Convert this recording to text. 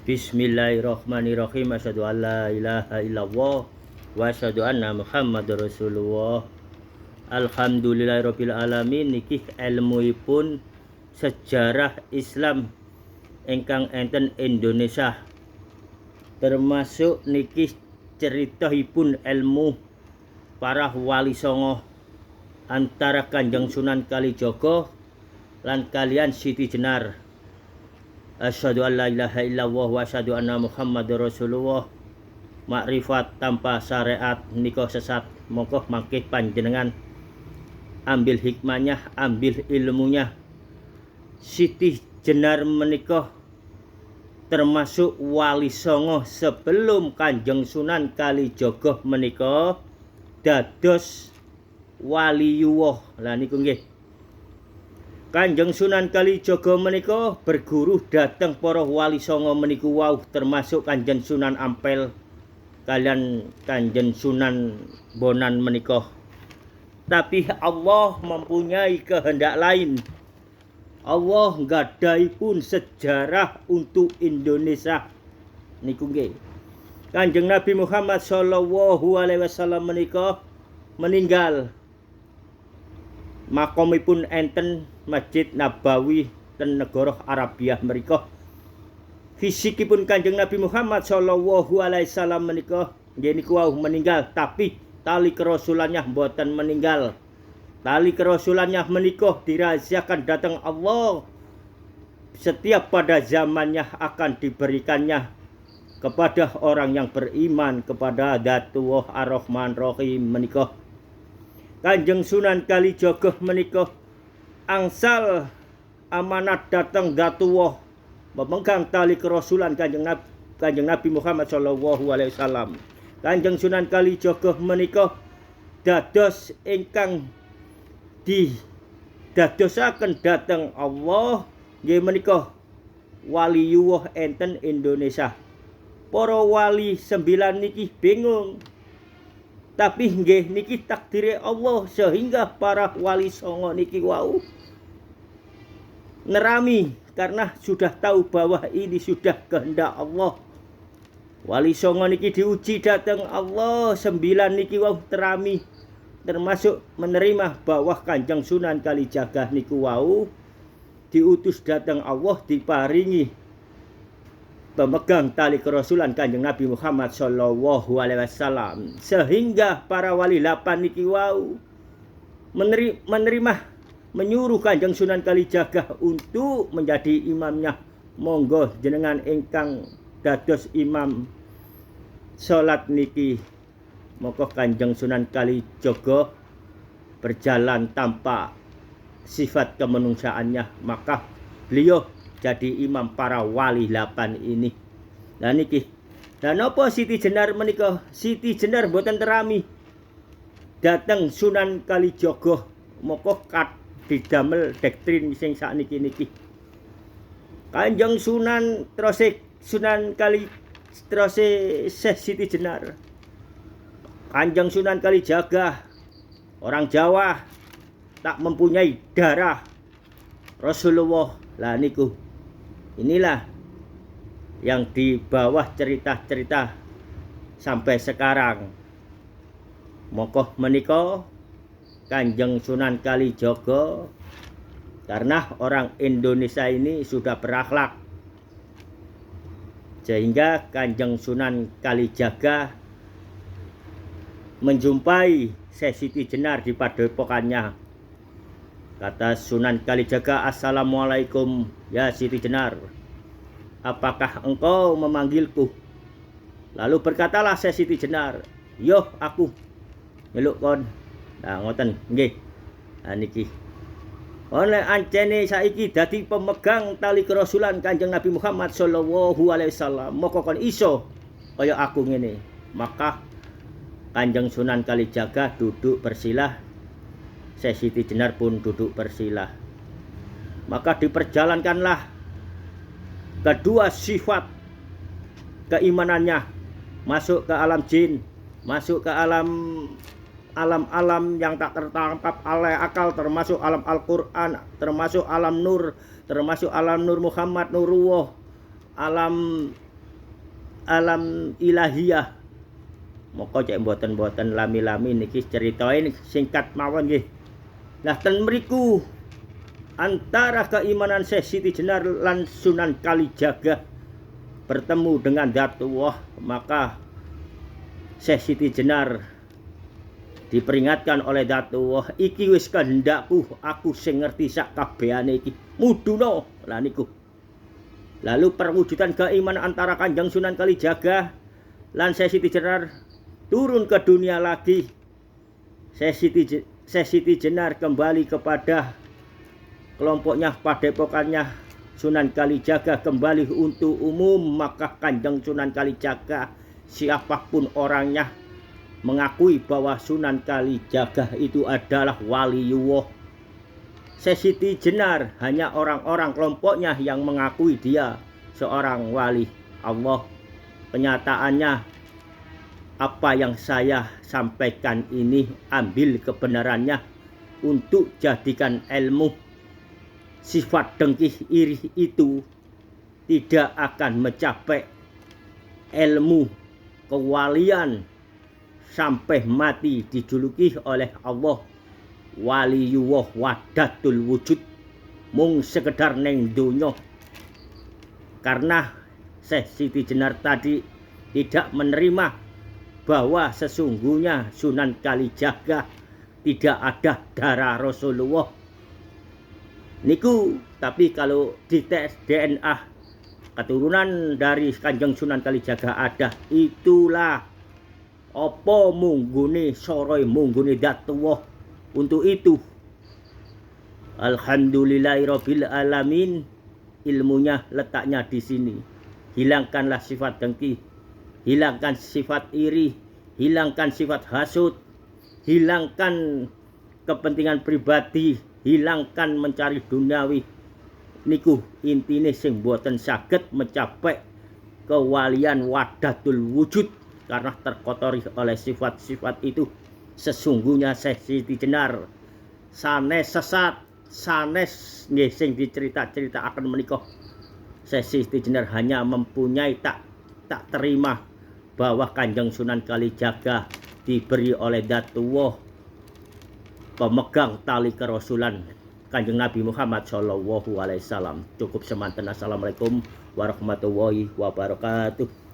Bismillahirrahmanirrahim. Asyhadu an la ilaha illallah wa asyhadu anna Muhammadar Rasulullah. Alhamdulillahirabbil alamin. Niki ilmuipun sejarah Islam ingkang enten Indonesia. Termasuk niki ceritahipun ilmu para wali songo antara Kanjeng Sunan Kalijaga lan kalian Siti Jenar. Asyhadu an la ilaha illallah wa asyhadu anna Muhammadar Rasulullah. Makrifat tanpa syariat nika sesat. Monggo mangke panjenengan ambil hikmahnya, ambil ilmunya. Siti Jenar menika termasuk wali songo sebelum Kanjeng Sunan Kalijaga menika dados waliyuwah. Lah niku nggih. Kanjeng Sunan Kalijaga menika berguru dhateng para wali songo meniku wau, termasuk Kanjeng Sunan Ampel kalian Kanjeng Sunan Bonan menika. Tapi Allah mempunyai kehendak lain. Allah nggadhahipun sejarah untuk Indonesia niku nggih. Kanjeng Nabi Muhammad sallallahu alaihi wasallam menika meninggal. Makomipun enten Masjid Nabawi ten negara Arabia mriku. Fisikipun Kanjeng Nabi Muhammad sallallahu alaihi wasallam menika nggih niku wau meninggal, tapi tali kerasulannya mboten meninggal. Tali kerasulannya menika dirahasiakan datang Allah. Setiap pada zamannya akan diberikannya kepada orang yang beriman kepada Dzatullah Ar-Rahman Rahim menika. Kanjeng Sunan Kalijaga menika angsal amanat datang Dzatullah, memegang tali kerasulan Kanjeng Nabi Muhammad sallallahu alaihi wasallam. Kanjeng Sunan Kalijaga menika dados ingkang didadosaken dhateng Allah nggih menika waliyuwah enten Indonesia. Para wali 9 niki bingung. Tapi nggih niki takdire Allah, sehingga para wali songo niki wau nerami karena sudah tahu bahwa ini sudah kehendak Allah. Wali songo niki diuji datang Allah, 9 niki wau terami, termasuk menerima bahwa Kanjeng Sunan Kalijaga niku wau diutus datang Allah, diparingi pemegang tali kerasulan Kanjeng Nabi Muhammad sallallahu alaihi wasallam, sehingga para wali 8 niki wau menerima menyuruh Kanjeng Sunan Kalijaga untuk menjadi imamnya. Monggo jenengan ingkang dados imam salat niki. Monggo Kanjeng Sunan Kalijaga berjalan tanpa sifat kemanusiaannya, maka beliau jadi imam para wali 8 ini. Nah niki. Dan apa Siti Jenar menika? Siti Jenar mboten terami dateng Sunan Kalijaga. Moko kat didamel doktrin sing sakniki-niki. Kanjeng Sunan Siti Jenar. Kanjeng Sunan Kalijaga orang Jawa tak mempunyai darah Rasulullah. Lah niku. Inilah yang di bawah cerita-cerita sampai sekarang. Monggo menika Kanjeng Sunan Kalijaga, karena orang Indonesia ini sudah berakhlak, sehingga Kanjeng Sunan Kalijaga menjumpai Siti Jenar di padepokannya. Kata Sunan Kalijaga, "Assalamualaikum ya Siti Jenar, apakah engkau memanggilku?" Lalu berkatalah Siti Jenar, "Yo aku nyeluk kon." Nah ngoten nggih. Nah niki. Oleh ancene saiki dadi pemegang tali kerasulan Kanjeng Nabi Muhammad sallallahu alaihi wasallam, moko kon iso kaya aku ngene. Maka Kanjeng Sunan Kalijaga duduk bersilah, Siti Jenar pun duduk bersilah. Maka diperjalankanlah kedua sifat keimanannya masuk ke alam jin, masuk ke alam yang tak tertangkap oleh akal, termasuk alam Al-Quran, termasuk alam nur, termasuk alam Nur Muhammad Nurullah, alam alam ilahiyah. Moko cek mboten-mboten lami-lami niki ceritain singkat mawon nggih. Nah ten mriku antara keimanan Syekh Siti Jenar lan Sunan Kalijaga bertemu dengan Dzatullah, maka Syekh Siti Jenar diperingatkan oleh Dzatullah, iki wis kehendakku, aku sing ngerti sak kabehane iki. Muduna lah niku. Lalu perwujudan keimanan antara Kanjeng Sunan Kalijaga lan Syekh Siti Jenar turun ke dunia lagi. Syekh Siti Jenar kembali kepada kelompoknya, padepokannya Sunan Kalijaga kembali untuk umum, maka Kanjeng Sunan Kalijaga siapapun orangnya mengakui bahwa Sunan Kalijaga itu adalah waliullah. Syekh Siti Jenar hanya orang-orang kelompoknya yang mengakui dia seorang wali Allah. Kenyataannya apa yang saya sampaikan ini ambil kebenarannya untuk jadikan ilmu. Sifat dengki iri itu tidak akan mencapai ilmu kewalian sampai mati dijuluki oleh Allah waliyullah wahdatul wujud, mung sekedar neng donya. Karena Syekh Siti Jenar tadi tidak menerima bahwa sesungguhnya Sunan Kalijaga tidak ada darah Rasulullah niku, tapi kalau di tes DNA keturunan dari Kanjeng Sunan Kalijaga ada, itulah apa munggune soroy munggune Dzatullah. Untuk itu alhamdulillahirabbil alamin, ilmunya letaknya di sini. Hilangkanlah sifat dengki, hilangkan sifat iri, hilangkan sifat hasud, hilangkan kepentingan pribadi, hilangkan mencari duniawi. Niku intine sing boten saged mencapai kewalian wahdatul wujud karena terkotori oleh sifat-sifat itu. Sesungguhnya Syekh Siti Jenar sanes sesat, sanes nggih sing dicerita-cerita akan menika. Syekh Siti Jenar hanya mempunyai tak terima bahwa Kanjeng Sunan Kalijaga diberi oleh Dzatullah pemegang tali kerasulan Kanjeng Nabi Muhammad Shallallahu Alaihi Wasallam. Cukup semanten. Assalamualaikum warahmatullahi wabarakatuh.